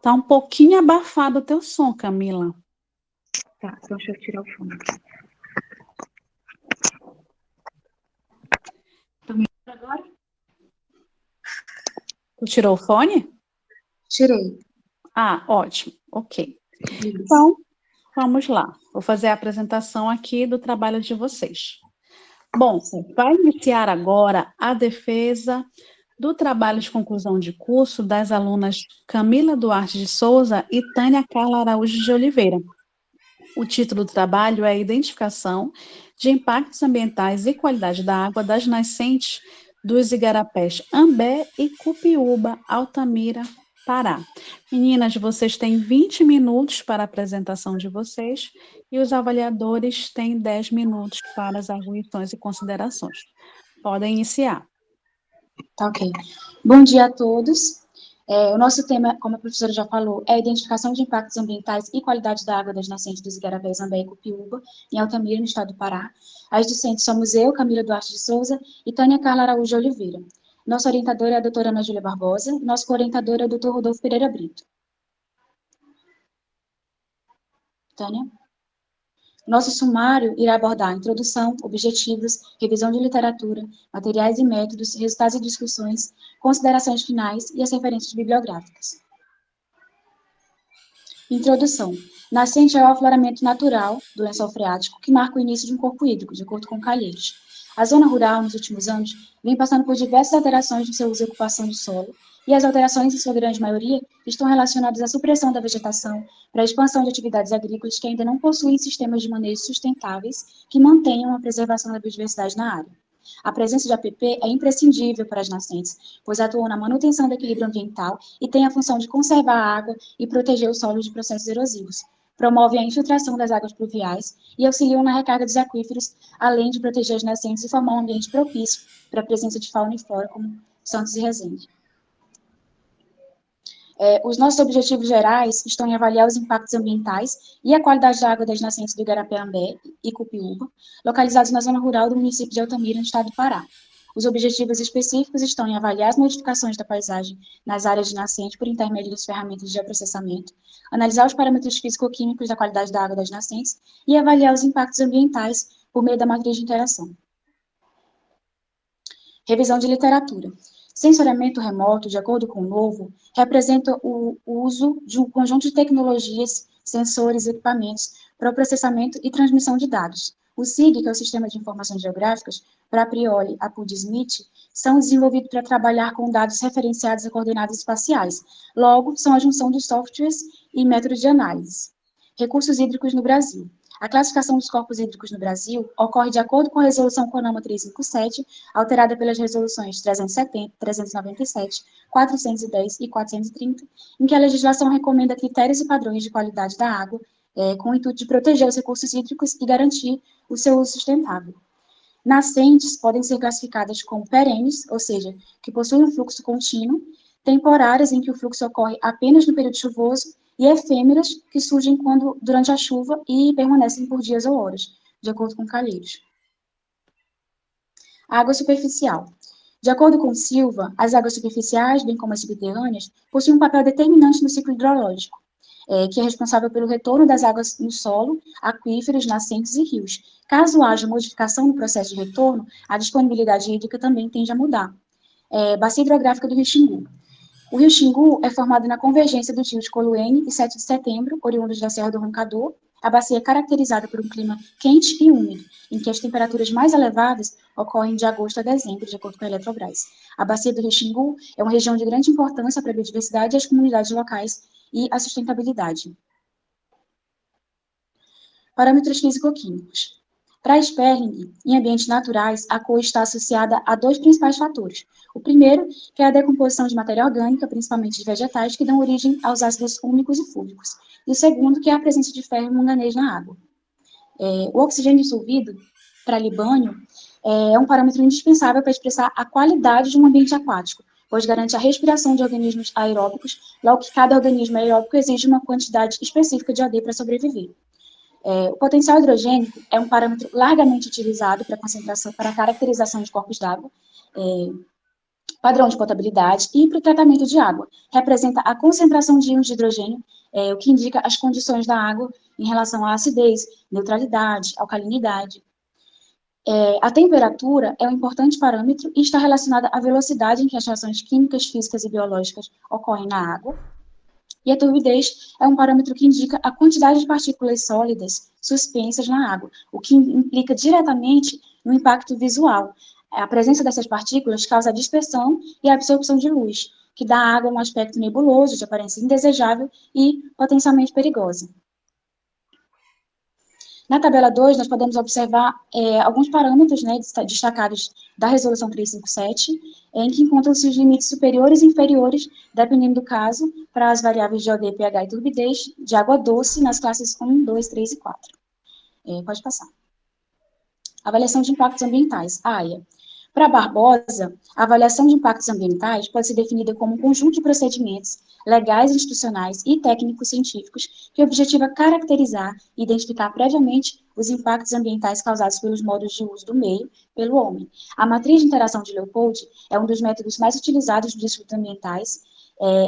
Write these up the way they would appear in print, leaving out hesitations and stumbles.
Tá um pouquinho abafado o teu som, Camila. Tá, então deixa eu tirar o fone. Tá melhor agora? Tu tirou o fone? Tirei. Ah, ótimo. Ok. Isso. Então, vamos lá. Vou fazer a apresentação aqui do trabalho de vocês. Bom, vai iniciar agora a defesa do trabalho de conclusão de curso das alunas Camila Duarte de Souza e Tânia Carla Araújo de Oliveira. O título do trabalho é Identificação de Impactos Ambientais e Qualidade da Água das Nascentes dos Igarapés Ambé e Cupiúba, Altamira, Pará. Meninas, vocês têm 20 minutos para a apresentação de vocês e os avaliadores têm 10 minutos para as arguições e considerações. Podem iniciar. Tá, ok. Bom dia a todos. O nosso tema, como a professora já falou, é a identificação de impactos ambientais e qualidade da água das nascentes dos Igarapés Ambé e Cupiúba, em Altamira, no estado do Pará. As discentes somos eu, Camila Duarte de Souza, e Tânia Carla Araújo de Oliveira. Nossa orientadora é a doutora Ana Júlia Barbosa, e nosso co-orientador é o doutor Rodolfo Pereira Brito. Tânia? Nosso sumário irá abordar introdução, objetivos, revisão de literatura, materiais e métodos, resultados e discussões, considerações finais e as referências bibliográficas. Introdução. Nascente é o afloramento natural do lençol freático que marca o início de um corpo hídrico, de acordo com Calheiros. A zona rural, nos últimos anos, vem passando por diversas alterações no seu uso e ocupação do solo, e as alterações, em sua grande maioria, estão relacionadas à supressão da vegetação para a expansão de atividades agrícolas que ainda não possuem sistemas de manejo sustentáveis que mantenham a preservação da biodiversidade na área. A presença de APP é imprescindível para as nascentes, pois atuam na manutenção do equilíbrio ambiental e têm a função de conservar a água e proteger o solo de processos erosivos. Promovem a infiltração das águas pluviais e auxiliam na recarga dos aquíferos, além de proteger as nascentes e formar um ambiente propício para a presença de fauna e flora, como Santos e Resende. Os nossos objetivos gerais estão em avaliar os impactos ambientais e a qualidade da água das nascentes do Igarapé-Ambé e Cupiúba, localizados na zona rural do município de Altamira, no estado do Pará. Os objetivos específicos estão em avaliar as modificações da paisagem nas áreas de nascente por intermédio das ferramentas de geoprocessamento, analisar os parâmetros físico-químicos da qualidade da água das nascentes e avaliar os impactos ambientais por meio da matriz de interação. Revisão de literatura. Sensoriamento remoto, de acordo com o Novo, representa o uso de um conjunto de tecnologias, sensores e equipamentos para o processamento e transmissão de dados. O SIG, que é o Sistema de Informações Geográficas, para Prioli, Apud e Smith, são desenvolvidos para trabalhar com dados referenciados a coordenadas espaciais. Logo, são a junção de softwares e métodos de análise. Recursos hídricos no Brasil. A classificação dos corpos hídricos no Brasil ocorre de acordo com a Resolução CONAMA 357, alterada pelas resoluções 370, 397, 410 e 430, em que a legislação recomenda critérios e padrões de qualidade da água, com o intuito de proteger os recursos hídricos e garantir o seu uso sustentável. Nascentes podem ser classificadas como perenes, ou seja, que possuem um fluxo contínuo, temporárias, em que o fluxo ocorre apenas no período chuvoso, e efêmeras, que surgem durante a chuva e permanecem por dias ou horas, de acordo com Calheiros. Água superficial. De acordo com Silva, as águas superficiais, bem como as subterrâneas, possuem um papel determinante no ciclo hidrológico, que é responsável pelo retorno das águas no solo, aquíferos, nascentes e rios. Caso haja modificação no processo de retorno, a disponibilidade hídrica também tende a mudar. Bacia hidrográfica do Rio Xingu. O Rio Xingu é formado na convergência dos rios Coluene e 7 de Setembro, oriundos da Serra do Roncador. A bacia é caracterizada por um clima quente e úmido, em que as temperaturas mais elevadas ocorrem de agosto a dezembro, de acordo com a Eletrobras. A bacia do Rio Xingu é uma região de grande importância para a biodiversidade e as comunidades locais e a sustentabilidade. Parâmetros físico-químicos. Para Sperling, em ambientes naturais, a cor está associada a dois principais fatores. O primeiro, que é a decomposição de matéria orgânica, principalmente de vegetais, que dão origem aos ácidos úmicos e fúlvicos. E o segundo, que é a presença de ferro e manganês na água. O oxigênio dissolvido, para Libânio, é um parâmetro indispensável para expressar a qualidade de um ambiente aquático, pois garante a respiração de organismos aeróbicos, logo que cada organismo aeróbico exige uma quantidade específica de OD para sobreviver. O potencial hidrogênico é um parâmetro largamente utilizado para a caracterização de corpos d'água, padrão de potabilidade e para o tratamento de água. Representa a concentração de íons de hidrogênio, o que indica as condições da água em relação à acidez, neutralidade, alcalinidade. A temperatura é um importante parâmetro e está relacionada à velocidade em que as reações químicas, físicas e biológicas ocorrem na água. E a turbidez é um parâmetro que indica a quantidade de partículas sólidas suspensas na água, o que implica diretamente no impacto visual. A presença dessas partículas causa a dispersão e a absorção de luz, que dá à água um aspecto nebuloso, de aparência indesejável e potencialmente perigosa. Na tabela 2, nós podemos observar alguns parâmetros, né, destacados da resolução 357, em que encontram-se os limites superiores e inferiores, dependendo do caso, para as variáveis de OD, pH e turbidez de água doce nas classes 1, 2, 3 e 4. Pode passar. Avaliação de impactos ambientais, AIA. Para Barbosa, a avaliação de impactos ambientais pode ser definida como um conjunto de procedimentos legais, institucionais e técnicos científicos que objetiva caracterizar e identificar previamente os impactos ambientais causados pelos modos de uso do meio pelo homem. A matriz de interação de Leopold é um dos métodos mais utilizados nos estudos ambientais.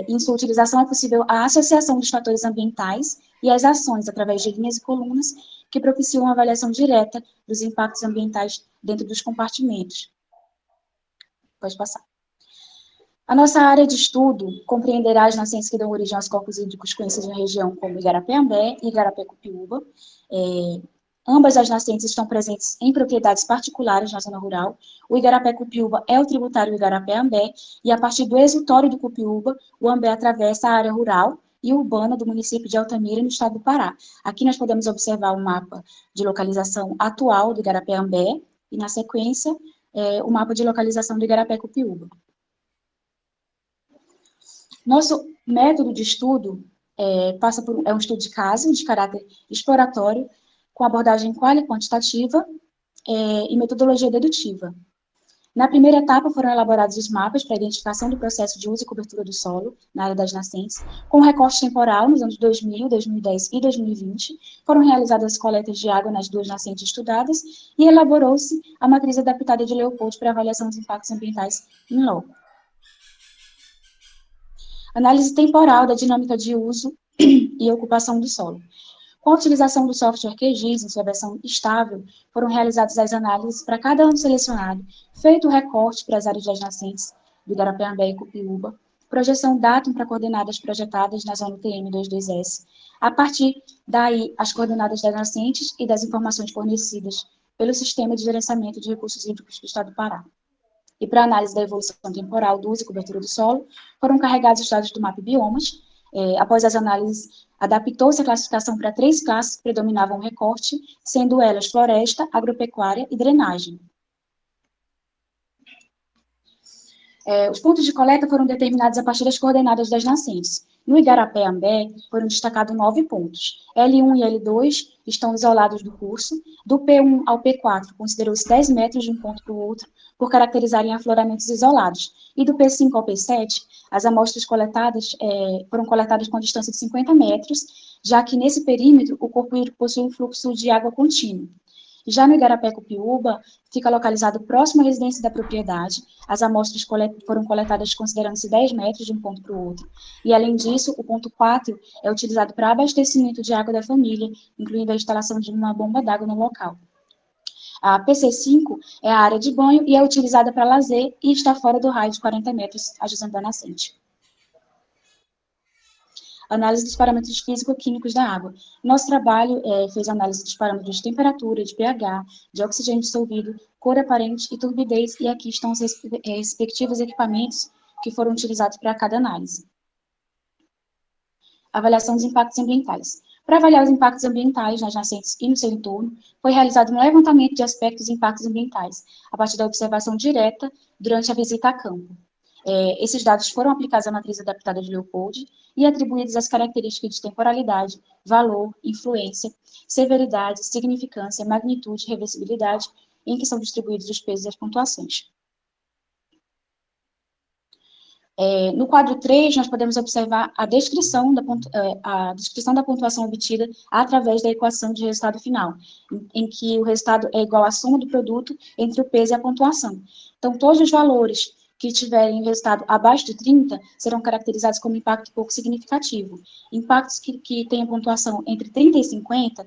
Em sua utilização é possível a associação dos fatores ambientais e as ações através de linhas e colunas que propiciam a avaliação direta dos impactos ambientais dentro dos compartimentos. Pode passar. A nossa área de estudo compreenderá as nascentes que dão origem aos corpos hídricos conhecidos na região como Igarapé-Ambé e Igarapé-Copiúba. Ambas as nascentes estão presentes em propriedades particulares na zona rural. O Igarapé-Copiúba é o tributário Igarapé-Ambé, e a partir do exutório do Copiúba, o Ambé atravessa a área rural e urbana do município de Altamira, no estado do Pará. Aqui nós podemos observar o mapa de localização atual do Igarapé-Ambé, e na sequência, o mapa de localização do Igarapé-Copiúba. Nosso método de estudo é um estudo de caso, de caráter exploratório, com abordagem quali-quantitativa e metodologia dedutiva. Na primeira etapa, foram elaborados os mapas para a identificação do processo de uso e cobertura do solo na área das nascentes, com recorte temporal nos anos 2000, 2010 e 2020. Foram realizadas as coletas de água nas duas nascentes estudadas e elaborou-se a matriz adaptada de Leopold para avaliação dos impactos ambientais em loco. Análise temporal da dinâmica de uso e ocupação do solo. Com a utilização do software QGIS em sua versão estável, foram realizadas as análises para cada ano selecionado, feito o recorte para as áreas das nascentes do Igarapé-Ambé e Copiúba, projeção datum para coordenadas projetadas na zona UTM-22S. A partir daí, as coordenadas das nascentes e das informações fornecidas pelo Sistema de Gerenciamento de Recursos Hídricos do Estado do Pará. E para análise da evolução temporal do uso e cobertura do solo, foram carregados os dados do MAP Biomas. Após as análises, adaptou-se a classificação para 3 classes que predominavam o recorte, sendo elas floresta, agropecuária e drenagem. Os pontos de coleta foram determinados a partir das coordenadas das nascentes. No Igarapé-Ambé, foram destacados 9 pontos. L1 e L2 estão isolados do curso. Do P1 ao P4, considerou-se 10 metros de um ponto para o outro, por caracterizarem afloramentos isolados. E do P5 ao P7, as amostras coletadas foram coletadas com a distância de 50 metros, já que nesse perímetro o corpo hídrico possui um fluxo de água contínuo. Já no Igarapé-Copiúba, fica localizado próximo à residência da propriedade. As amostras foram coletadas considerando-se 10 metros de um ponto para o outro. E, além disso, o ponto 4 é utilizado para abastecimento de água da família, incluindo a instalação de uma bomba d'água no local. A PC5 é a área de banho e é utilizada para lazer e está fora do raio de 40 metros adjacente da nascente. Análise dos parâmetros físico-químicos da água. Nosso trabalho fez análise dos parâmetros de temperatura, de pH, de oxigênio dissolvido, cor aparente e turbidez, e aqui estão os respectivos equipamentos que foram utilizados para cada análise. Avaliação dos impactos ambientais. Para avaliar os impactos ambientais nas nascentes e no seu entorno, foi realizado um levantamento de aspectos e impactos ambientais, a partir da observação direta durante a visita a campo. Esses dados foram aplicados à matriz adaptada de Leopold e atribuídos às características de temporalidade, valor, influência, severidade, significância, magnitude, reversibilidade, em que são distribuídos os pesos e as pontuações. No quadro 3, nós podemos observar a descrição da pontuação obtida através da equação de resultado final, em que o resultado é igual à soma do produto entre o peso e a pontuação. Então, todos os valores que tiverem resultado abaixo de 30 serão caracterizados como impacto pouco significativo. Impactos que tenham pontuação entre 30 e 50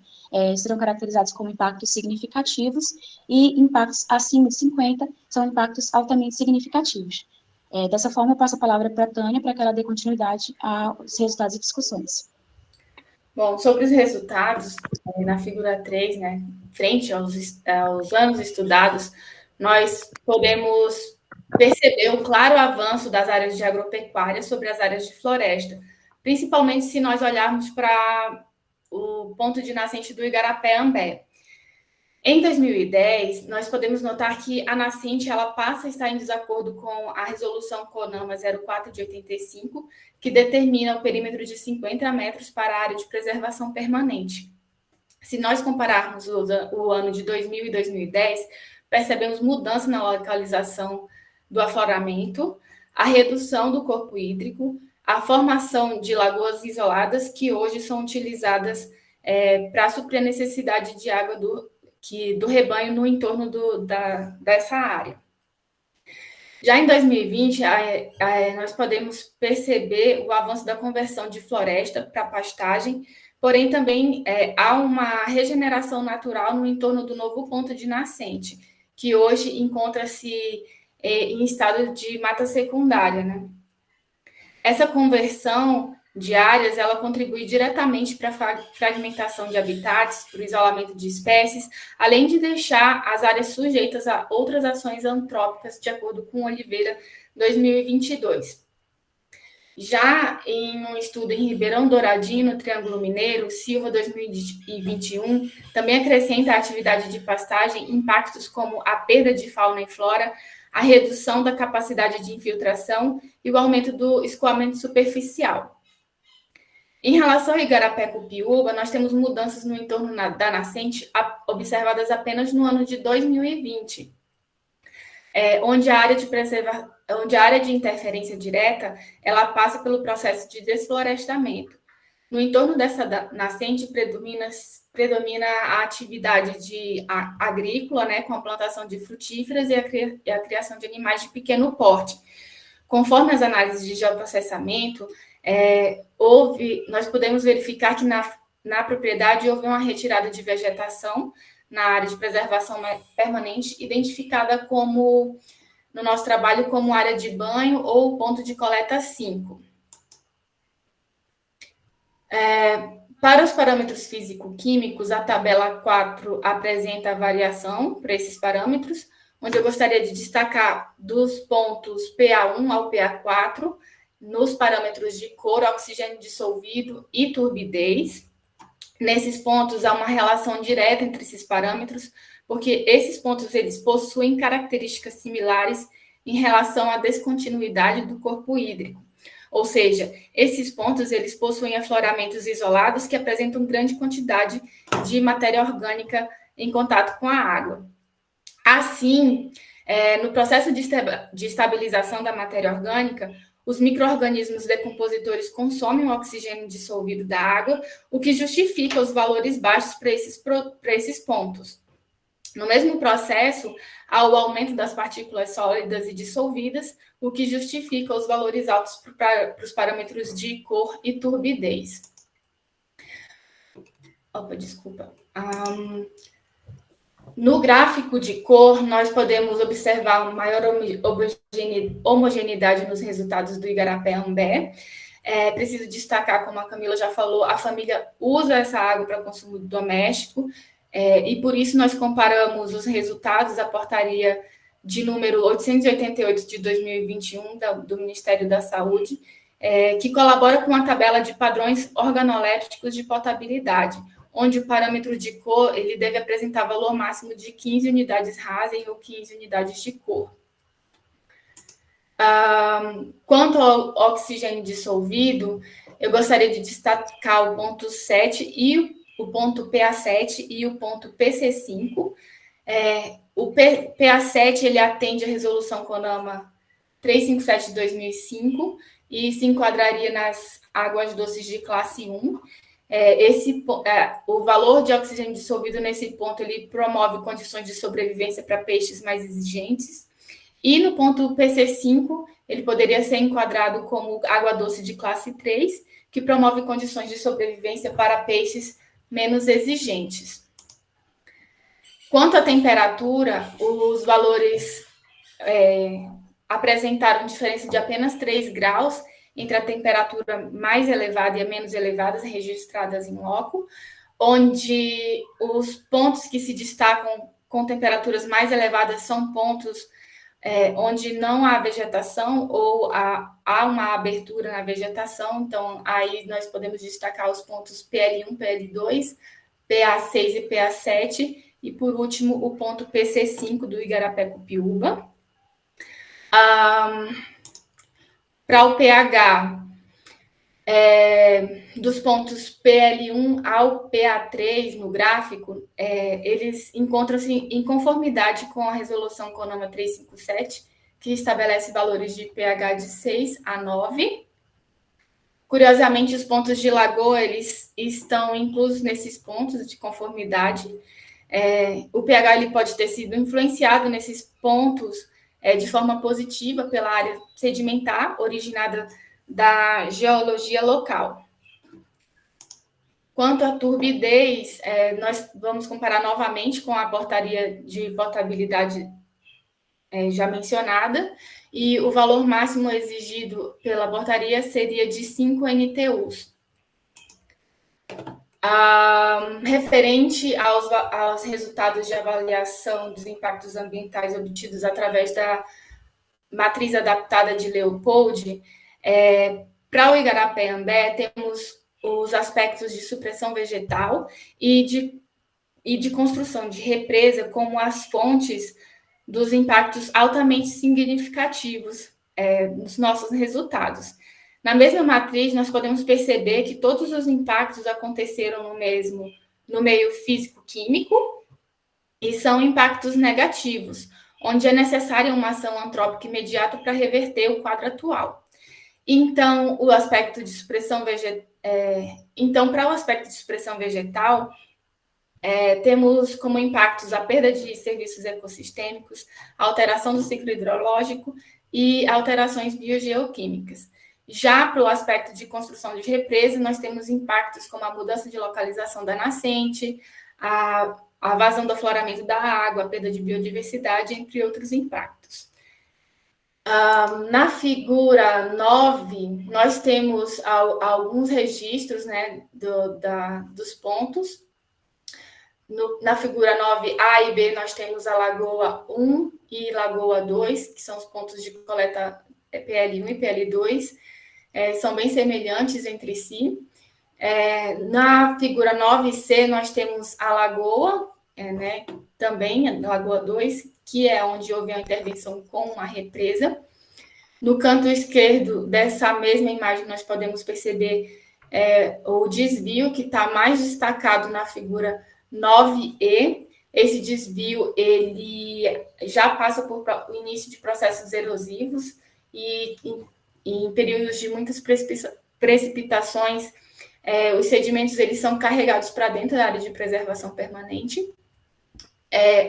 serão caracterizados como impactos significativos, e impactos acima de 50 são impactos altamente significativos. Dessa forma, eu passo a palavra para a Tânia, para que ela dê continuidade aos resultados e discussões. Bom, sobre os resultados, na figura 3, né, frente aos anos estudados, nós podemos perceber um claro avanço das áreas de agropecuária sobre as áreas de floresta, principalmente se nós olharmos para o ponto de nascente do Igarapé-Ambé. Em 2010, nós podemos notar que a nascente ela passa a estar em desacordo com a resolução CONAMA 04 de 85, que determina o perímetro de 50 metros para a área de preservação permanente. Se nós compararmos o ano de 2000 e 2010, percebemos mudança na localização do afloramento, a redução do corpo hídrico, a formação de lagoas isoladas que hoje são utilizadas para suprir a necessidade de água do rebanho no entorno dessa área. Já em 2020, nós podemos perceber o avanço da conversão de floresta para pastagem, porém também há uma regeneração natural no entorno do novo ponto de nascente, que hoje encontra-se em estado de mata secundária, né? Essa conversão de áreas, ela contribui diretamente para a fragmentação de habitats, para o isolamento de espécies, além de deixar as áreas sujeitas a outras ações antrópicas, de acordo com Oliveira 2022. Já em um estudo em Ribeirão Douradinho, Triângulo Mineiro, Silva 2021, também acrescenta a atividade de pastagem impactos como a perda de fauna e flora, a redução da capacidade de infiltração e o aumento do escoamento superficial. Em relação ao Igarapé-Cupiúba, nós temos mudanças no entorno da nascente observadas apenas no ano de 2020, onde a área de interferência direta ela passa pelo processo de desflorestamento. No entorno dessa nascente predomina a atividade agrícola, né, com a plantação de frutíferas e a criação de animais de pequeno porte. Conforme as análises de geoprocessamento, nós podemos verificar que na propriedade houve uma retirada de vegetação na área de preservação permanente, identificada como, no nosso trabalho, como área de banho ou ponto de coleta 5. Para os parâmetros físico-químicos, a tabela 4 apresenta a variação para esses parâmetros, onde eu gostaria de destacar dos pontos PA1 ao PA4, nos parâmetros de cor, oxigênio dissolvido e turbidez. Nesses pontos, há uma relação direta entre esses parâmetros, porque esses pontos eles possuem características similares em relação à descontinuidade do corpo hídrico. Ou seja, esses pontos eles possuem afloramentos isolados que apresentam grande quantidade de matéria orgânica em contato com a água. Assim, no processo de estabilização da matéria orgânica, os micro-organismos decompositores consomem o oxigênio dissolvido da água, o que justifica os valores baixos para esses pontos. No mesmo processo, há o aumento das partículas sólidas e dissolvidas, o que justifica os valores altos para os parâmetros de cor e turbidez. No gráfico de cor, nós podemos observar uma maior homogeneidade nos resultados do Igarapé-Ambé. Preciso destacar, como a Camila já falou, a família usa essa água para consumo doméstico, e por isso nós comparamos os resultados da portaria de número 888 de 2021 do Ministério da Saúde, que colabora com a tabela de padrões organolépticos de potabilidade, onde o parâmetro de cor ele deve apresentar valor máximo de 15 unidades Rasen ou 15 unidades de cor. Quanto ao oxigênio dissolvido, eu gostaria de destacar o ponto 7 e o ponto PA7 e o ponto PC5. O PA7 ele atende à resolução CONAMA 357 de 2005 e se enquadraria nas águas doces de classe 1. O valor de oxigênio dissolvido nesse ponto ele promove condições de sobrevivência para peixes mais exigentes. E no ponto PC5, ele poderia ser enquadrado como água doce de classe 3, que promove condições de sobrevivência para peixes menos exigentes. Quanto à temperatura, os valores apresentaram diferença de apenas 3 graus entre a temperatura mais elevada e a menos elevada registradas em loco, onde os pontos que se destacam com temperaturas mais elevadas são pontos onde não há vegetação ou há uma abertura na vegetação. Então, aí nós podemos destacar os pontos PL1, PL2, PA6 e PA7, e, por último, o ponto PC5 do Igarapé-Cupiúba. Para o pH, dos pontos PL1 ao PA3 no gráfico, eles encontram-se em conformidade com a resolução CONAMA 357, que estabelece valores de pH de 6 a 9. Curiosamente, os pontos de lagoa, eles estão inclusos nesses pontos de conformidade. O pH ele pode ter sido influenciado nesses pontos de forma positiva pela área sedimentar originada da geologia local. Quanto à turbidez, nós vamos comparar novamente com a portaria de potabilidade já mencionada, e o valor máximo exigido pela portaria seria de 5 NTUs. Referente aos resultados de avaliação dos impactos ambientais obtidos através da matriz adaptada de Leopold, para o Igarapé-Ambé, temos os aspectos de supressão vegetal e de construção de represa como as fontes dos impactos altamente significativos nos nossos resultados. Na mesma matriz, nós podemos perceber que todos os impactos aconteceram no meio físico-químico e são impactos negativos, onde é necessária uma ação antrópica imediata para reverter o quadro atual. Então, o aspecto de supressão vegetal, para o aspecto de supressão vegetal, temos como impactos a perda de serviços ecossistêmicos, a alteração do ciclo hidrológico e alterações biogeoquímicas. Já para o aspecto de construção de represa, nós temos impactos como a mudança de localização da nascente, a vazão do afloramento da água, a perda de biodiversidade, entre outros impactos. Na figura 9, nós temos alguns registros, né, dos pontos. Na figura 9, A e B, nós temos a Lagoa 1 e Lagoa 2, que são os pontos de coleta PL1 e PL2, são bem semelhantes entre si. Na figura 9C, nós temos a Lagoa, né, também a Lagoa 2, que é onde houve a intervenção com a represa. No canto esquerdo dessa mesma imagem, nós podemos perceber o desvio, que está mais destacado na figura 9E. Esse desvio ele já passa por o início de processos erosivos e em períodos de muitas precipitações, os sedimentos eles são carregados para dentro da área de preservação permanente.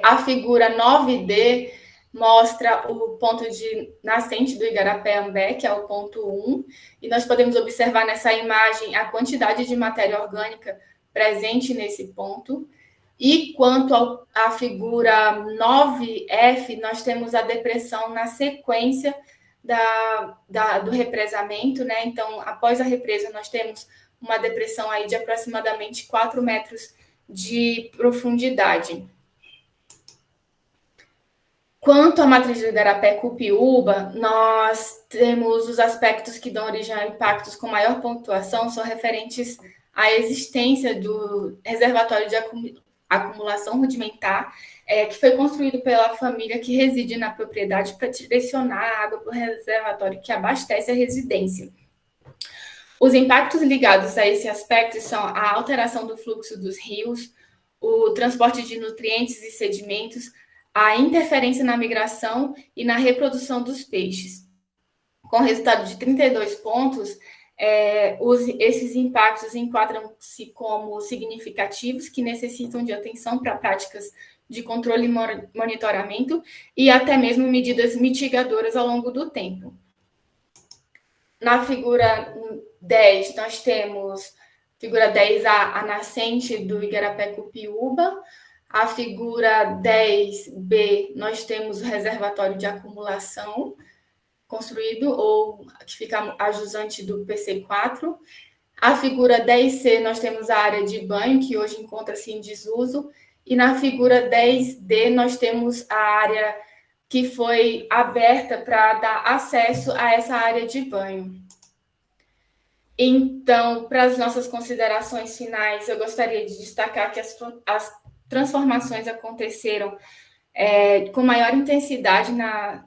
A figura 9D mostra o ponto de nascente do Igarapé-Ambé, que é o ponto 1, e nós podemos observar nessa imagem a quantidade de matéria orgânica presente nesse ponto. E quanto à figura 9F, nós temos a depressão na sequência do represamento, né? Então, após a represa, nós temos uma depressão aí de aproximadamente 4 metros de profundidade. Quanto à matriz do Igarapé-Cupiúba, nós temos os aspectos que dão origem a impactos com maior pontuação, são referentes à existência do reservatório de acumulação rudimentar, que foi construído pela família que reside na propriedade para direcionar a água para o reservatório que abastece a residência. Os impactos ligados a esse aspecto são a alteração do fluxo dos rios, o transporte de nutrientes e sedimentos, a interferência na migração e na reprodução dos peixes. Com resultado de 32 pontos, esses impactos enquadram-se como significativos que necessitam de atenção para práticas de controle e monitoramento e até mesmo medidas mitigadoras ao longo do tempo. Na figura 10, nós temos, figura 10A, a nascente do Igarapé-Cupiúba. A figura 10B, nós temos o reservatório de acumulação construído, ou que fica ajusante do PC4. A figura 10C, nós temos a área de banho, que hoje encontra-se em desuso. E na figura 10D, nós temos a área que foi aberta para dar acesso a essa área de banho. Então, para as nossas considerações finais, eu gostaria de destacar que as transformações aconteceram com maior intensidade na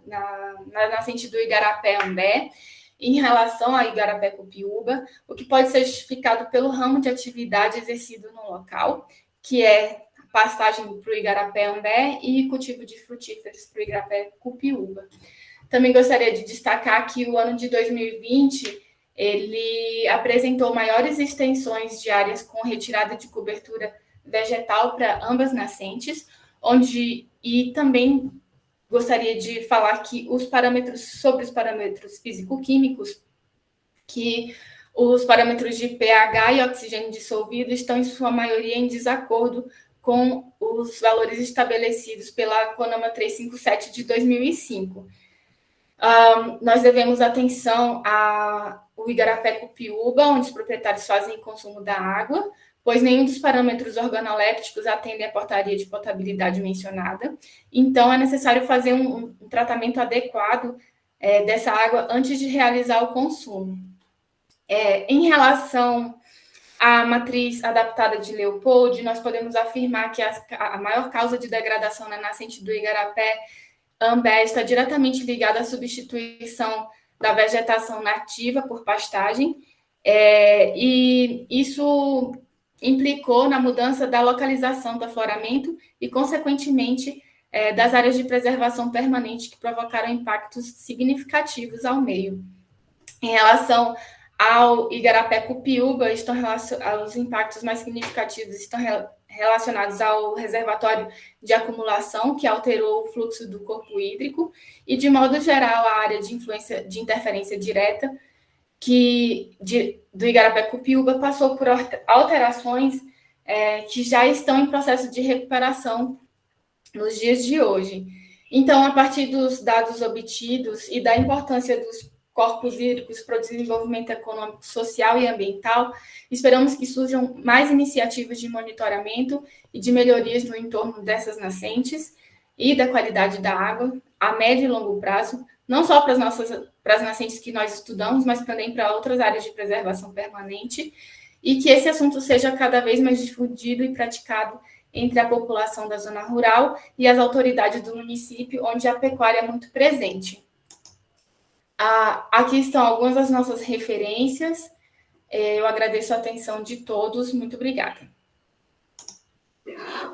nascente do Igarapé-Ambé, em relação ao Igarapé-Cupiúba, o que pode ser justificado pelo ramo de atividade exercido no local, que é pastagem para o Igarapé-Ambé e cultivo de frutíferos para o Igarapé-Cupiúba. Também gostaria de destacar que o ano de 2020 ele apresentou maiores extensões de áreas com retirada de cobertura vegetal para ambas nascentes, e também gostaria de falar que sobre os parâmetros físico-químicos, que os parâmetros de pH e oxigênio dissolvido estão, em sua maioria, em desacordo com os valores estabelecidos pela CONAMA 357 de 2005. Nós devemos atenção ao Igarapé-Cupiúba, onde os proprietários fazem consumo da água, pois nenhum dos parâmetros organolépticos atende à portaria de potabilidade mencionada. Então, é necessário fazer um tratamento adequado dessa água antes de realizar o consumo. Em relação à matriz adaptada de Leopold, nós podemos afirmar que a maior causa de degradação na nascente do Igarapé-Ambé está diretamente ligada à substituição da vegetação nativa por pastagem, e isso implicou na mudança da localização do afloramento e, consequentemente, das áreas de preservação permanente, que provocaram impactos significativos ao meio. Em relação ao Igarapé-Cupiúba, os impactos mais significativos estão relacionados ao reservatório de acumulação, que alterou o fluxo do corpo hídrico, e, de modo geral, a área de interferência direta do Igarapé-Cupiúba passou por alterações que já estão em processo de recuperação nos dias de hoje. Então, a partir dos dados obtidos e da importância dos corpos hídricos para o desenvolvimento econômico, social e ambiental, esperamos que surjam mais iniciativas de monitoramento e de melhorias no entorno dessas nascentes e da qualidade da água a médio e longo prazo, não só para as nascentes que nós estudamos, mas também para outras áreas de preservação permanente, e que esse assunto seja cada vez mais difundido e praticado entre a população da zona rural e as autoridades do município, onde a pecuária é muito presente. Aqui estão algumas das nossas referências. Eu agradeço a atenção de todos. Muito obrigada.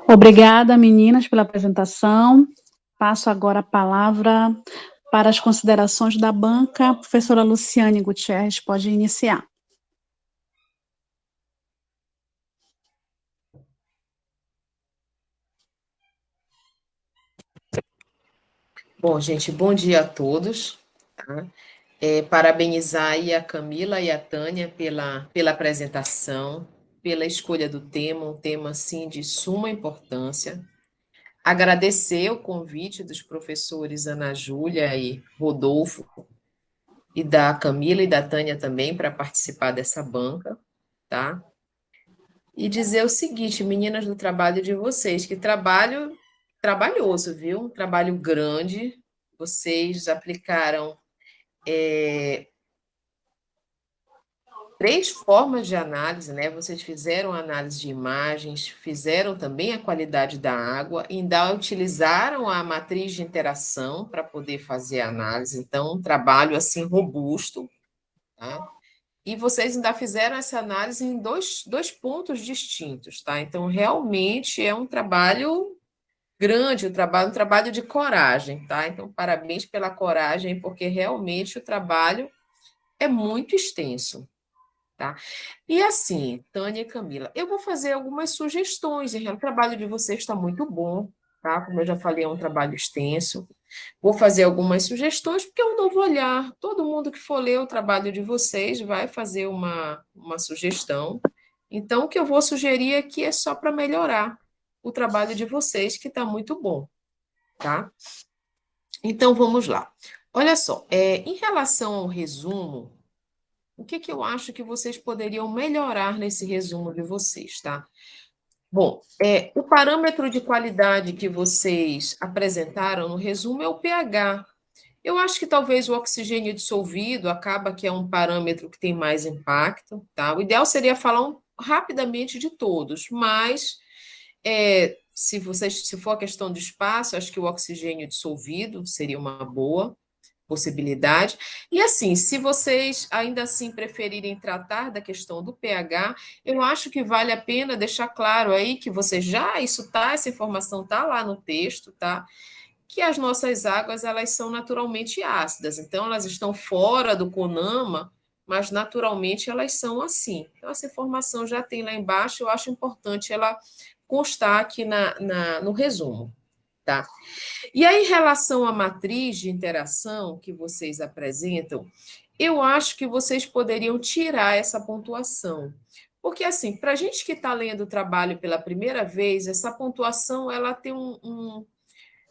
Obrigada, meninas, pela apresentação. Passo agora a palavra para as considerações da banca. A professora Luciane Gutierrez pode iniciar. Bom, gente, bom dia a todos. Tá? Parabenizar aí a Camila e a Tânia pela apresentação, pela escolha do tema, um tema, assim, de suma importância. Agradecer o convite dos professores Ana Júlia e Rodolfo, e da Camila e da Tânia também, para participar dessa banca, tá? E dizer o seguinte, meninas, do trabalho de vocês, que trabalho trabalhoso, viu? Um trabalho grande. Vocês aplicaram 3 formas de análise, né? Vocês fizeram análise de imagens, fizeram também a qualidade da água, ainda utilizaram a matriz de interação para poder fazer a análise. Então, um trabalho assim robusto, tá? E vocês ainda fizeram essa análise em dois pontos distintos, tá? Então, realmente é um trabalho grande, um trabalho de coragem, tá? Então, parabéns pela coragem, porque realmente o trabalho é muito extenso. Tá? E assim, Tânia e Camila, eu vou fazer algumas sugestões. O trabalho de vocês está muito bom, tá? Como eu já falei, é um trabalho extenso. Vou fazer algumas sugestões, porque é um novo olhar. Todo mundo que for ler o trabalho de vocês vai fazer uma sugestão. Então, o que eu vou sugerir aqui é só para melhorar o trabalho de vocês, que está muito bom, tá? Então, vamos lá. Olha só, em relação ao resumo, o que que eu acho que vocês poderiam melhorar nesse resumo de vocês, tá? Bom, o parâmetro de qualidade que vocês apresentaram no resumo é o pH. Eu acho que talvez o oxigênio dissolvido acaba que é um parâmetro que tem mais impacto, tá? O ideal seria falar rapidamente de todos, mas se for a questão do espaço, acho que o oxigênio dissolvido seria uma boa possibilidade. E assim, se vocês ainda assim preferirem tratar da questão do pH, eu acho que vale a pena deixar claro aí que vocês essa informação tá lá no texto, tá? Que as nossas águas, elas são naturalmente ácidas, então elas estão fora do CONAMA, mas naturalmente elas são assim. Então essa informação já tem lá embaixo, eu acho importante ela constar aqui no resumo, tá? E aí, em relação à matriz de interação que vocês apresentam, eu acho que vocês poderiam tirar essa pontuação. Porque, assim, para a gente que está lendo o trabalho pela primeira vez, essa pontuação ela tem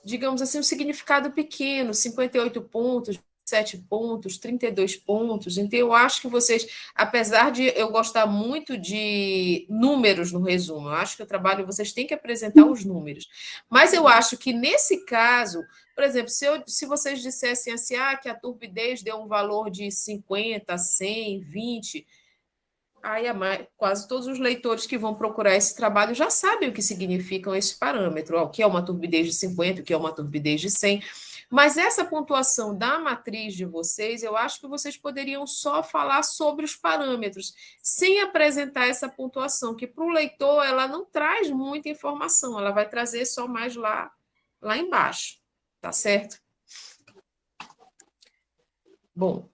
digamos assim, um significado pequeno, 58 pontos, 7 pontos, 32 pontos. Então, eu acho que vocês, apesar de eu gostar muito de números no resumo, eu acho que o trabalho vocês têm que apresentar os números. Mas eu acho que nesse caso, por exemplo, se vocês dissessem assim, que a turbidez deu um valor de 50, 100, 20, aí quase todos os leitores que vão procurar esse trabalho já sabem o que significam esse parâmetro, o que é uma turbidez de 50, o que é uma turbidez de 100. Mas essa pontuação da matriz de vocês, eu acho que vocês poderiam só falar sobre os parâmetros, sem apresentar essa pontuação, que para o leitor ela não traz muita informação, ela vai trazer só mais lá embaixo, tá certo? Bom,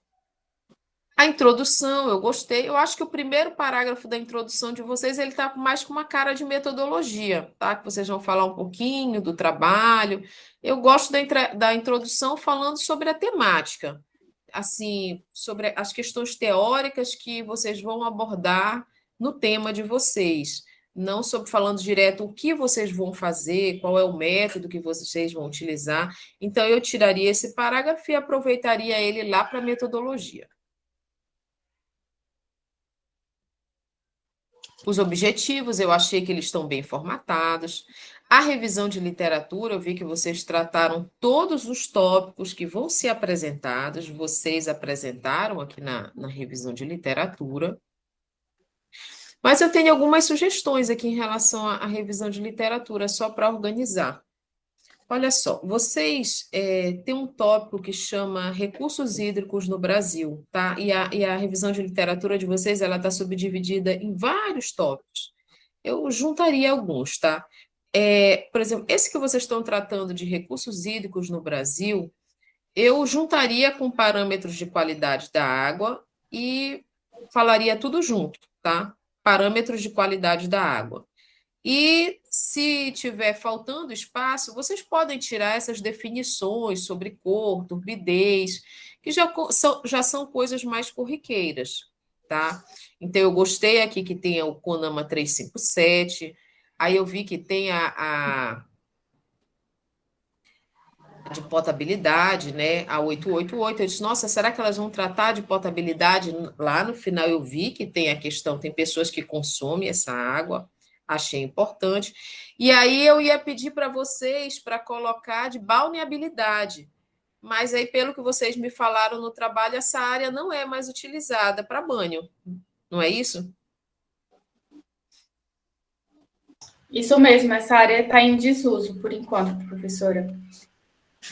a introdução, eu gostei. Eu acho que o primeiro parágrafo da introdução de vocês, ele está mais com uma cara de metodologia, tá? Que vocês vão falar um pouquinho do trabalho. Eu gosto da introdução falando sobre a temática, assim, sobre as questões teóricas que vocês vão abordar no tema de vocês. Não sobre falando direto o que vocês vão fazer, qual é o método que vocês vão utilizar. Então, eu tiraria esse parágrafo e aproveitaria ele lá para a metodologia. Os objetivos, eu achei que eles estão bem formatados. A revisão de literatura, eu vi que vocês trataram todos os tópicos que vão ser apresentados, vocês apresentaram aqui na revisão de literatura. Mas eu tenho algumas sugestões aqui em relação à revisão de literatura, só para organizar. Olha só, vocês têm um tópico que chama Recursos Hídricos no Brasil, tá? E a revisão de literatura de vocês, ela está subdividida em vários tópicos. Eu juntaria alguns, tá? Por exemplo, esse que vocês estão tratando de recursos hídricos no Brasil, eu juntaria com parâmetros de qualidade da água e falaria tudo junto, tá? Parâmetros de qualidade da água. E se tiver faltando espaço, vocês podem tirar essas definições sobre cor, turbidez, que já são coisas mais corriqueiras, tá? Então, eu gostei aqui que tem o CONAMA 357, aí eu vi que tem a de potabilidade, né? A 888. Eu disse, nossa, será que elas vão tratar de potabilidade? Lá no final eu vi que tem a questão, tem pessoas que consomem essa água, achei importante. E aí eu ia pedir para vocês para colocar de balneabilidade. Mas aí, pelo que vocês me falaram no trabalho, essa área não é mais utilizada para banho, não é isso? Isso mesmo, essa área está em desuso por enquanto, professora.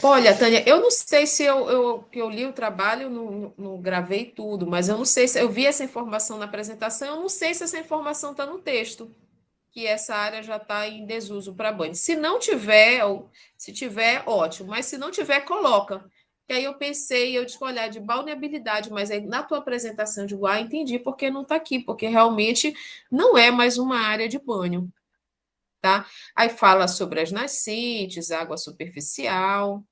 Olha, Tânia, eu não sei se eu li o trabalho, não gravei tudo, mas eu não sei se eu vi essa informação na apresentação, eu não sei se essa informação está no texto, que essa área já está em desuso para banho. Se não tiver, ou se tiver, ótimo, mas se não tiver, coloca. Que aí eu pensei, eu disse, olha, de balneabilidade, mas aí na tua apresentação de entendi porque não está aqui, porque realmente não é mais uma área de banho. tá? Aí fala sobre as nascentes, água superficial.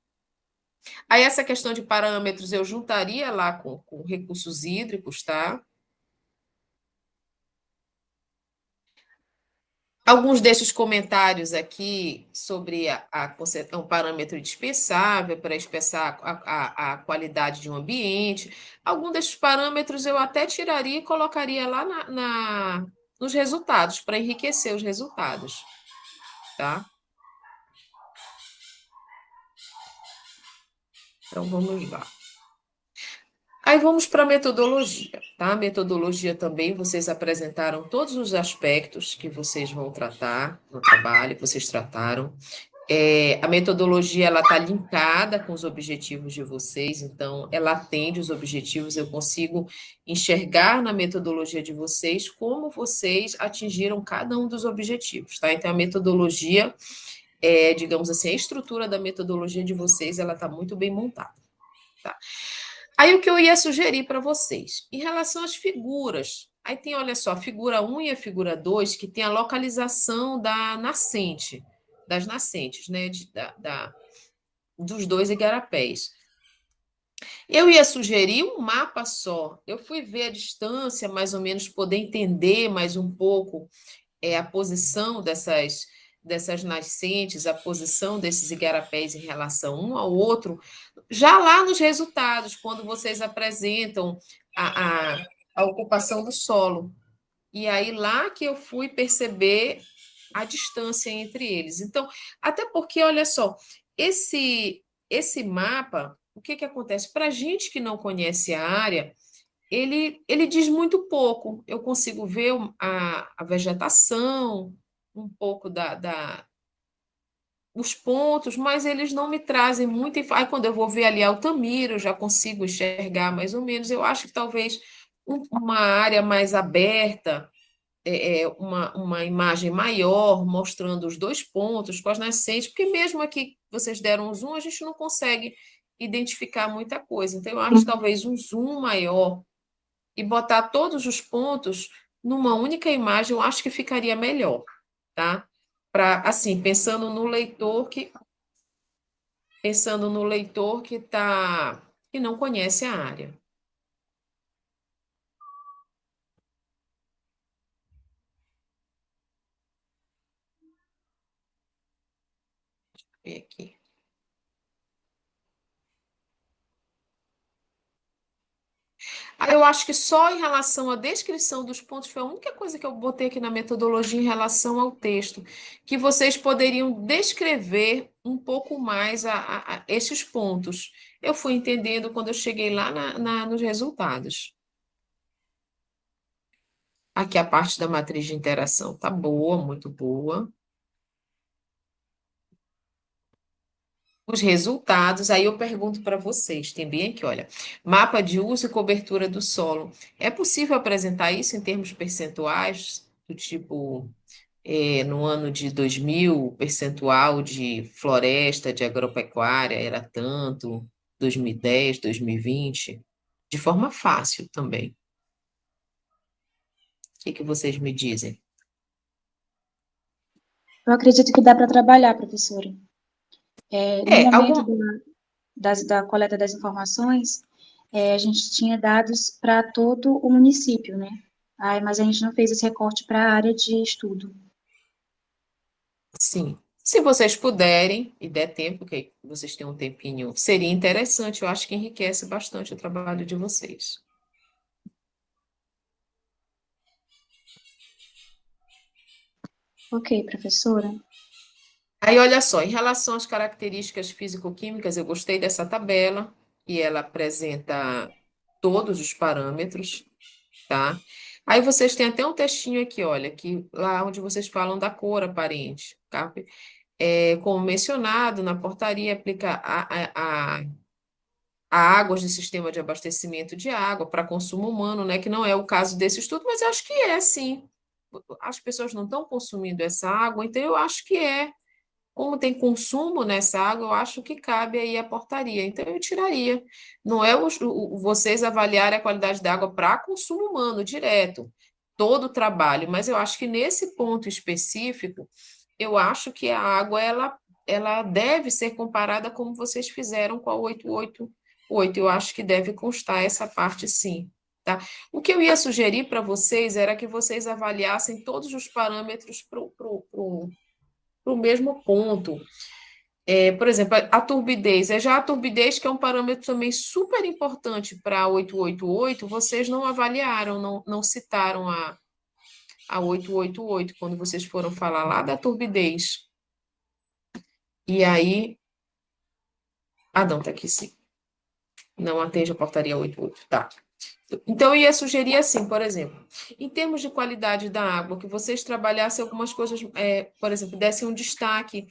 Aí essa questão de parâmetros eu juntaria lá com recursos hídricos, tá? Alguns desses comentários aqui sobre um parâmetro dispensável para expressar a qualidade de um ambiente. Algum desses parâmetros eu até tiraria e colocaria lá nos resultados, para enriquecer os resultados, tá? Então, vamos lá. Aí vamos para a metodologia, tá? A metodologia também, vocês apresentaram todos os aspectos que vocês vão tratar no trabalho, que vocês trataram. A metodologia, ela está linkada com os objetivos de vocês, então, ela atende os objetivos, eu consigo enxergar na metodologia de vocês como vocês atingiram cada um dos objetivos, tá? Então, a metodologia, digamos assim, a estrutura da metodologia de vocês, ela está muito bem montada, tá? Aí o que eu ia sugerir para vocês, em relação às figuras, aí tem, olha só, a figura 1 e a figura 2, que tem a localização da nascente, das nascentes, né, dos dois igarapés. Eu ia sugerir um mapa só, eu fui ver a distância, mais ou menos, poder entender mais um pouco a posição dessas nascentes, a posição desses igarapés em relação um ao outro, já lá nos resultados, quando vocês apresentam a ocupação do solo. E aí lá que eu fui perceber a distância entre eles. Então, até porque, olha só, esse mapa, o que acontece? Para a gente que não conhece a área, ele diz muito pouco. Eu consigo ver a vegetação, um pouco os pontos, mas eles não me trazem muita informação. Aí, quando eu vou ver ali Altamira, eu já consigo enxergar mais ou menos. Eu acho que talvez uma área mais aberta, uma imagem maior, mostrando os dois pontos com as nascentes, porque mesmo aqui vocês deram um zoom, a gente não consegue identificar muita coisa. Então, eu acho que talvez um zoom maior e botar todos os pontos numa única imagem, eu acho que ficaria melhor, tá? Para, assim, pensando no leitor que não conhece a área. Deixa eu ver aqui. Eu acho que só em relação à descrição dos pontos foi a única coisa que eu botei aqui na metodologia em relação ao texto, que vocês poderiam descrever um pouco mais a esses pontos. Eu fui entendendo quando eu cheguei lá nos resultados. Aqui a parte da matriz de interação tá boa, muito boa. Os resultados, aí eu pergunto para vocês, tem bem aqui, olha, mapa de uso e cobertura do solo. É possível apresentar isso em termos percentuais, do tipo, no ano de 2000, o percentual de floresta, de agropecuária era tanto, 2010, 2020, de forma fácil também. O que vocês me dizem? Eu acredito que dá para trabalhar, professora. No momento da coleta das informações, a gente tinha dados para todo o município, né? Mas a gente não fez esse recorte para a área de estudo. Sim. Se vocês puderem e der tempo, que vocês têm um tempinho, seria interessante, eu acho que enriquece bastante o trabalho de vocês. Ok, professora. Aí, olha só, em relação às características físico-químicas, eu gostei dessa tabela, e ela apresenta todos os parâmetros, tá? Aí vocês têm até um textinho aqui, olha, que lá onde vocês falam da cor aparente, tá? Como mencionado, na portaria aplica a águas de sistema de abastecimento de água para consumo humano, né? Que não é o caso desse estudo, mas eu acho que é, sim. As pessoas não estão consumindo essa água, então eu acho que é. Como tem consumo nessa água, eu acho que cabe aí a portaria. Então, eu tiraria. Não é vocês avaliarem a qualidade da água para consumo humano direto, todo o trabalho, mas eu acho que nesse ponto específico, eu acho que a água, ela deve ser comparada como vocês fizeram com a 888. Eu acho que deve constar essa parte, sim. Tá? O que eu ia sugerir para vocês era que vocês avaliassem todos os parâmetros para o mesmo ponto. Por exemplo, a turbidez. Já a turbidez, que é um parâmetro também super importante para 888, vocês não avaliaram, não citaram a 888 quando vocês foram falar lá da turbidez. E aí... Ah, não, tá aqui sim. Não atende a portaria 88, tá. Então, eu ia sugerir assim, por exemplo, em termos de qualidade da água, que vocês trabalhassem algumas coisas, por exemplo, dessem um destaque,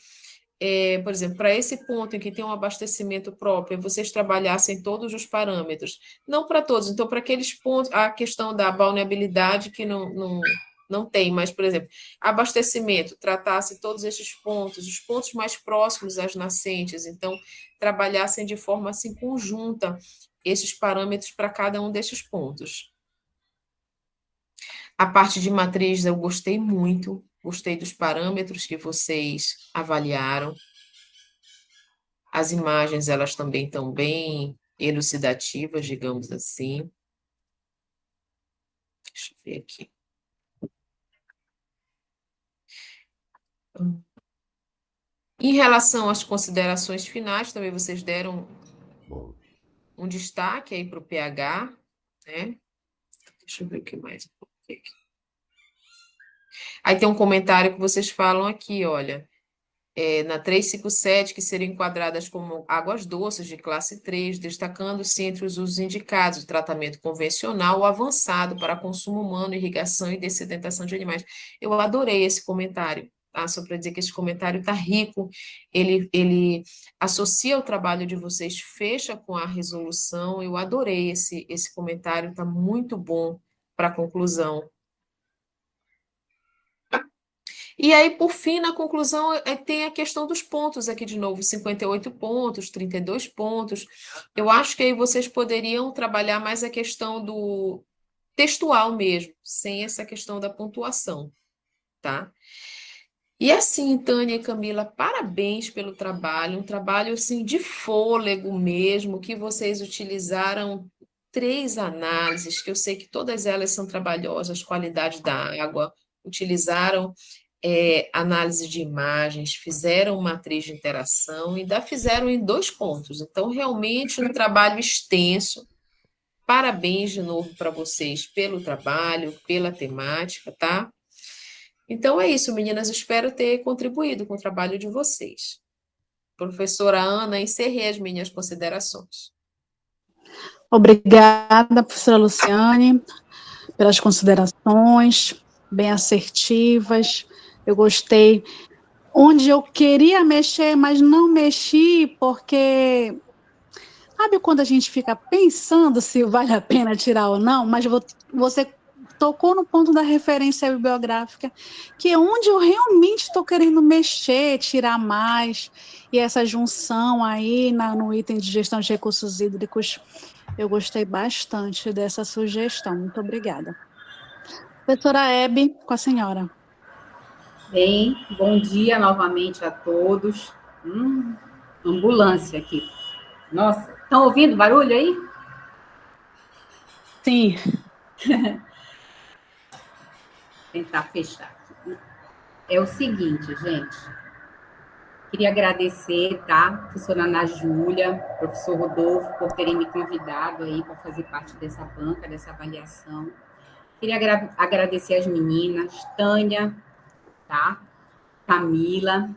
por exemplo, para esse ponto em que tem um abastecimento próprio, vocês trabalhassem todos os parâmetros, não para todos, então, para aqueles pontos, a questão da balneabilidade que não tem, mas, por exemplo, abastecimento, tratasse todos esses pontos, os pontos mais próximos às nascentes, então, trabalhassem de forma assim conjunta esses parâmetros para cada um desses pontos. A parte de matriz eu gostei muito, gostei dos parâmetros que vocês avaliaram. As imagens, elas também estão bem elucidativas, digamos assim. Deixa eu ver aqui. Em relação às considerações finais, também vocês deram um destaque aí para o pH, né? Deixa eu ver o que mais. Aí tem um comentário que vocês falam aqui, olha, na 357, que seriam enquadradas como águas doces de classe 3, destacando-se entre os usos indicados o tratamento convencional ou avançado para consumo humano, irrigação e dessedentação de animais. Eu adorei esse comentário, tá? Só para dizer que esse comentário está rico, ele associa o trabalho de vocês, fecha com a resolução. Eu adorei esse comentário, está muito bom para a conclusão. E aí, por fim, na conclusão, tem a questão dos pontos aqui de novo, 58 pontos, 32 pontos. Eu acho que aí vocês poderiam trabalhar mais a questão do textual mesmo, sem essa questão da pontuação, tá? E assim, Tânia e Camila, parabéns pelo trabalho, um trabalho assim de fôlego mesmo, que vocês utilizaram 3 análises, que eu sei que todas elas são trabalhosas, qualidade da água, utilizaram análise de imagens, fizeram matriz de interação e ainda fizeram em 2 pontos. Então, realmente, um trabalho extenso. Parabéns de novo para vocês pelo trabalho, pela temática, tá? Então, é isso, meninas. Espero ter contribuído com o trabalho de vocês. Professora Ana, encerrei as minhas considerações. Obrigada, professora Luciane, pelas considerações bem assertivas. Eu gostei. Onde eu queria mexer, mas não mexi, porque... Sabe quando a gente fica pensando se vale a pena tirar ou não, mas você tocou no ponto da referência bibliográfica, que é onde eu realmente estou querendo mexer, tirar mais, e essa junção aí no item de gestão de recursos hídricos, eu gostei bastante dessa sugestão. Muito obrigada. Professora Hebe, com a senhora. Bem, bom dia novamente a todos. Ambulância aqui. Nossa, estão ouvindo barulho aí? Sim. Tentar fechar. É o seguinte, gente. Queria agradecer, tá? Professora Ana Júlia, professor Rodolfo, por terem me convidado aí para fazer parte dessa banca, dessa avaliação. Queria agradecer as meninas, Tânia, tá? Camila,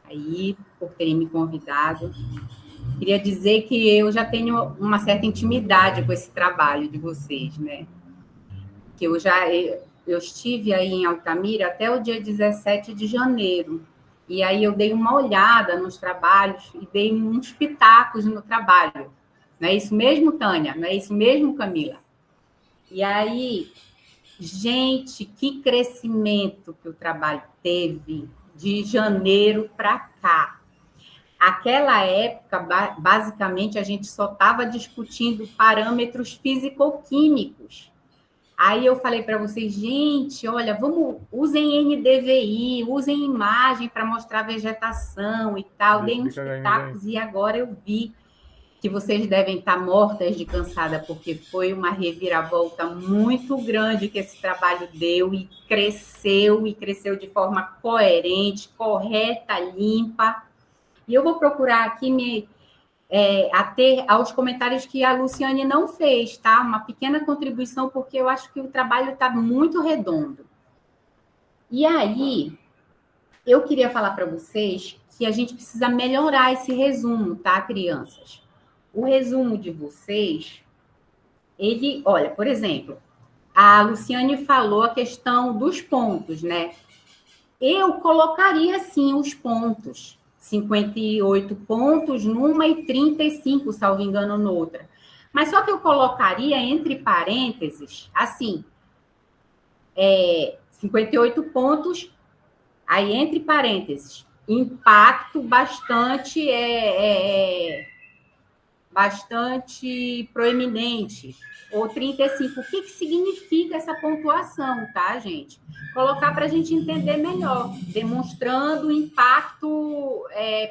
aí, por terem me convidado. Queria dizer que eu já tenho uma certa intimidade com esse trabalho de vocês, né? Que eu estive aí em Altamira até o dia 17 de janeiro. E aí eu dei uma olhada nos trabalhos e dei uns pitacos no trabalho. Não é isso mesmo, Tânia? Não é isso mesmo, Camila? E aí, gente, que crescimento que o trabalho teve de janeiro para cá. Aquela época, basicamente, a gente só estava discutindo parâmetros físico-químicos. Aí eu falei para vocês, gente, olha, usem NDVI, usem imagem para mostrar a vegetação e tal, dei uns pitacos e agora eu vi que vocês devem estar mortas de cansada, porque foi uma reviravolta muito grande que esse trabalho deu e cresceu de forma coerente, correta, limpa. E eu vou procurar aqui me ater aos comentários que a Luciane não fez, tá? Uma pequena contribuição, porque eu acho que o trabalho está muito redondo. E aí, eu queria falar para vocês que a gente precisa melhorar esse resumo, tá, crianças? O resumo de vocês, olha, por exemplo, a Luciane falou a questão dos pontos, né? Eu colocaria, sim, os pontos. 58 pontos numa e 35, salvo engano, noutra. Mas só que eu colocaria entre parênteses, assim, 58 pontos, aí entre parênteses, impacto bastante proeminente, ou 35. O que significa essa pontuação, tá, gente? Colocar para a gente entender melhor, demonstrando o impacto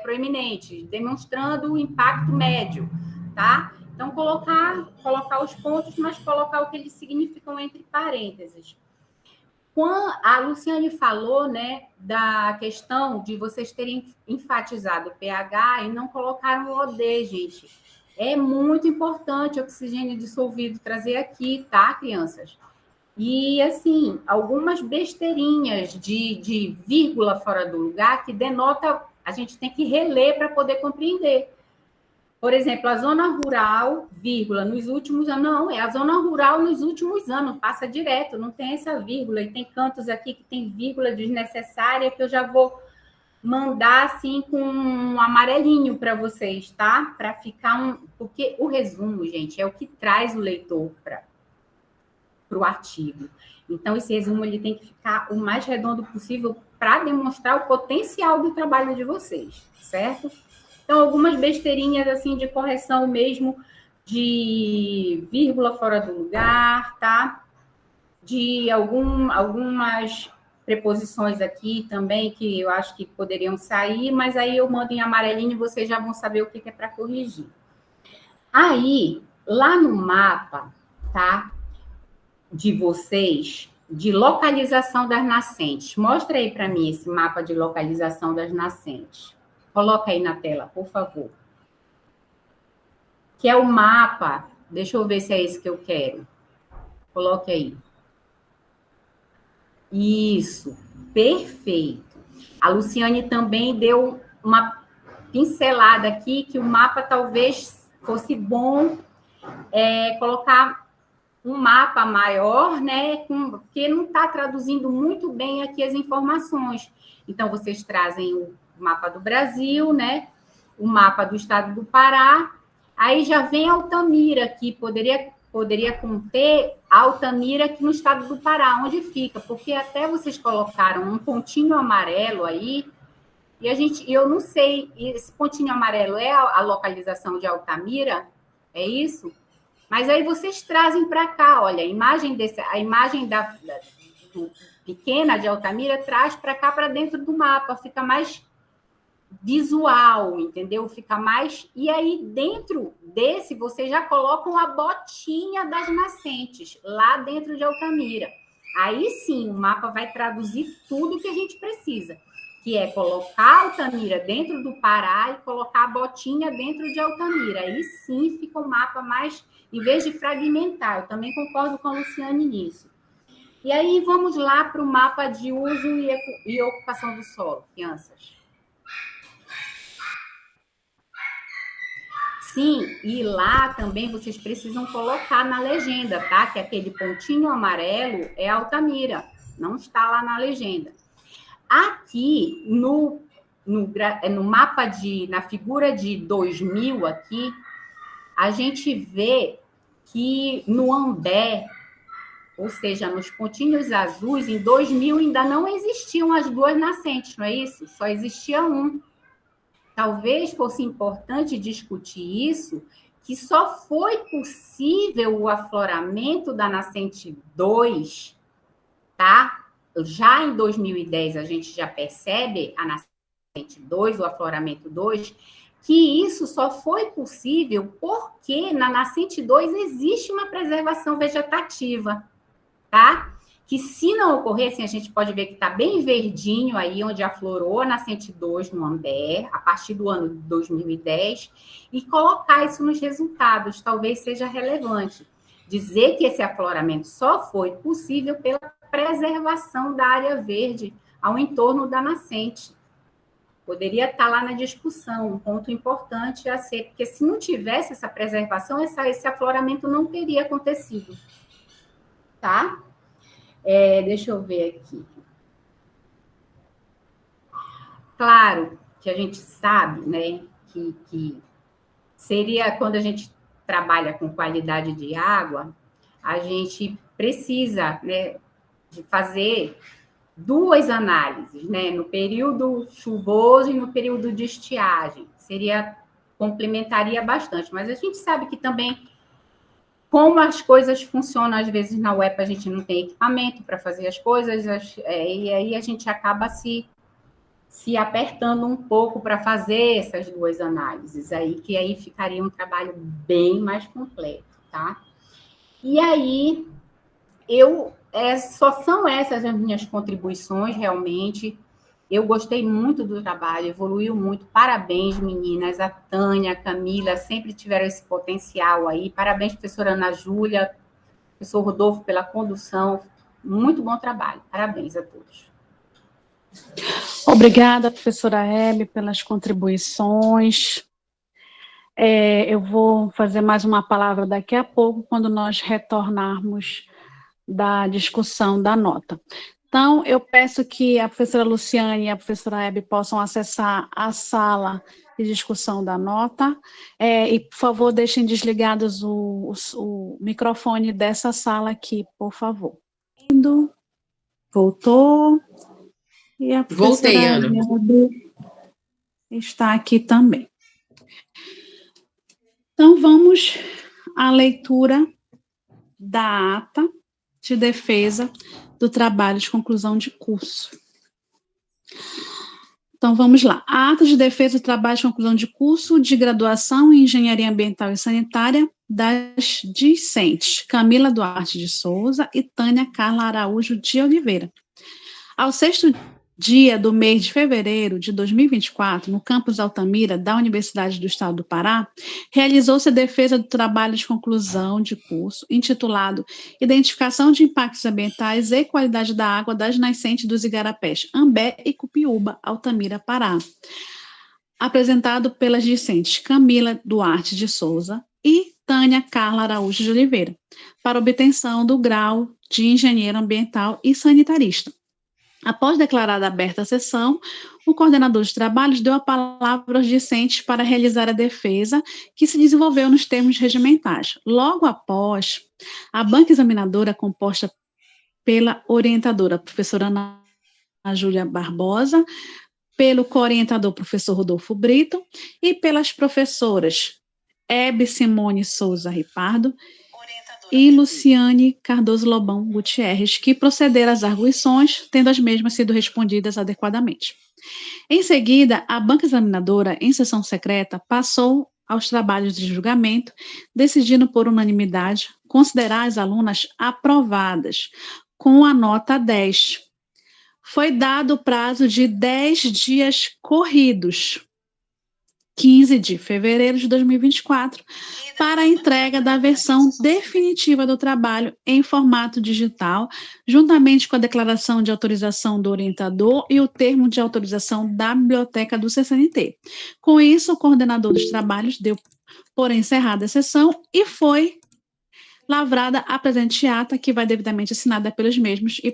proeminente, demonstrando o impacto médio, tá? Então, colocar os pontos, mas colocar o que eles significam entre parênteses. Quando a Luciane falou, né, da questão de vocês terem enfatizado o pH e não colocaram o OD, gente. É muito importante o oxigênio dissolvido trazer aqui, tá, crianças? E, assim, algumas besteirinhas de vírgula fora do lugar que denota, a gente tem que reler para poder compreender. Por exemplo, a zona rural, vírgula, nos últimos anos, não, é a zona rural nos últimos anos, passa direto, não tem essa vírgula, e tem cantos aqui que tem vírgula desnecessária, que eu já vou mandar assim com um amarelinho para vocês, tá? Para ficar porque o resumo, gente, é o que traz o leitor para o artigo. Então, esse resumo ele tem que ficar o mais redondo possível para demonstrar o potencial do trabalho de vocês, certo? Então, algumas besteirinhas assim de correção mesmo, de vírgula fora do lugar, tá? De algumas preposições aqui também, que eu acho que poderiam sair, mas aí eu mando em amarelinho e vocês já vão saber o que é para corrigir. Aí, lá no mapa, tá? De vocês, de localização das nascentes. Mostra aí para mim esse mapa de localização das nascentes. Coloca aí na tela, por favor. Que é o mapa, deixa eu ver se é esse que eu quero. Coloque aí. Isso, perfeito. A Luciane também deu uma pincelada aqui, que o mapa talvez fosse bom colocar um mapa maior, né? Porque não está traduzindo muito bem aqui as informações. Então, vocês trazem o mapa do Brasil, né? O mapa do estado do Pará. Aí já vem Altamira, que poderia conter Altamira aqui no estado do Pará, onde fica, porque até vocês colocaram um pontinho amarelo aí, e eu não sei, esse pontinho amarelo é a localização de Altamira? É isso? Mas aí vocês trazem para cá, olha, a imagem pequena de Altamira traz para cá, para dentro do mapa, fica mais visual, entendeu? Fica mais... E aí, dentro desse, vocês já colocam a botinha das nascentes, lá dentro de Altamira. Aí, sim, o mapa vai traduzir tudo que a gente precisa, que é colocar Altamira dentro do Pará e colocar a botinha dentro de Altamira. Aí, sim, fica um mapa mais... Em vez de fragmentar, eu também concordo com a Luciane nisso. E aí, vamos lá para o mapa de uso e ocupação do solo, crianças. Sim, e lá também vocês precisam colocar na legenda, tá? Que aquele pontinho amarelo é Altamira, não está lá na legenda. Aqui, no mapa na figura de 2000 aqui, a gente vê que no Ambé, ou seja, nos pontinhos azuis, em 2000 ainda não existiam as duas nascentes, não é isso? Só existia um. Talvez fosse importante discutir isso que só foi possível o afloramento da nascente 2, tá? Já em 2010 a gente já percebe a nascente 2, o afloramento 2, que isso só foi possível porque na nascente 2 existe uma preservação vegetativa, tá? Que se não ocorresse, a gente pode ver que está bem verdinho aí, onde aflorou a nascente 2 no Ambé, a partir do ano de 2010, e colocar isso nos resultados, talvez seja relevante. Dizer que esse afloramento só foi possível pela preservação da área verde ao entorno da nascente. Poderia estar lá na discussão, um ponto importante a ser, porque se não tivesse essa preservação, esse afloramento não teria acontecido. Tá? Deixa eu ver aqui. Claro que a gente sabe, né, que seria quando a gente trabalha com qualidade de água, a gente precisa, né, de fazer 2 análises, né, no período chuvoso e no período de estiagem. Complementaria bastante, mas a gente sabe que também, como as coisas funcionam, às vezes na UEPA a gente não tem equipamento para fazer as coisas, e aí a gente acaba se apertando um pouco para fazer essas 2 análises, que aí ficaria um trabalho bem mais completo, tá? E aí, só são essas as minhas contribuições, realmente. Eu gostei muito do trabalho, evoluiu muito. Parabéns, meninas. A Tânia, a Camila, sempre tiveram esse potencial aí. Parabéns, professora Ana Júlia, professor Rodolfo, pela condução. Muito bom trabalho. Parabéns a todos. Obrigada, professora Hebe, pelas contribuições. Eu vou fazer mais uma palavra daqui a pouco, quando nós retornarmos da discussão da nota. Então, eu peço que a professora Luciane e a professora Hebe possam acessar a sala de discussão da nota, e, por favor, deixem desligados o microfone dessa sala aqui, por favor. Voltou. E a professora Hebe está aqui também. Então, vamos à leitura da ata de defesa do trabalho de conclusão de curso. Então, vamos lá. A ata de defesa do trabalho de conclusão de curso de graduação em Engenharia Ambiental e Sanitária das discentes Camila Duarte de Souza e Tânia Carla Araújo de Oliveira. Ao 6º dia do mês de fevereiro de 2024, no campus Altamira da Universidade do Estado do Pará, realizou-se a defesa do trabalho de conclusão de curso, intitulado Identificação de Impactos Ambientais e Qualidade da Água das Nascentes dos Igarapés, Ambé e Cupiúba, Altamira, Pará, apresentado pelas discentes Camila Duarte de Souza e Tânia Carla Araújo de Oliveira, para obtenção do grau de engenheiro ambiental e sanitarista. Após declarada aberta a sessão, o coordenador de trabalhos deu a palavra aos discentes para realizar a defesa, que se desenvolveu nos termos regimentais. Logo após, a banca examinadora, composta pela orientadora professora Ana Júlia Barbosa, pelo coorientador professor Rodolfo Brito e pelas professoras Hebe Simone Souza Ripardo e Luciane Cardoso Lobão Gutierrez, que procederam às arguições, tendo as mesmas sido respondidas adequadamente. Em seguida, a banca examinadora, em sessão secreta, passou aos trabalhos de julgamento, decidindo por unanimidade considerar as alunas aprovadas, com a nota 10. Foi dado o prazo de 10 dias corridos, 15 de fevereiro de 2024, para a entrega da versão definitiva do trabalho em formato digital, juntamente com a declaração de autorização do orientador e o termo de autorização da biblioteca do CCNT. Com isso, o coordenador dos trabalhos deu por encerrada a sessão e foi lavrada a presente ata, que vai devidamente assinada pelos mesmos e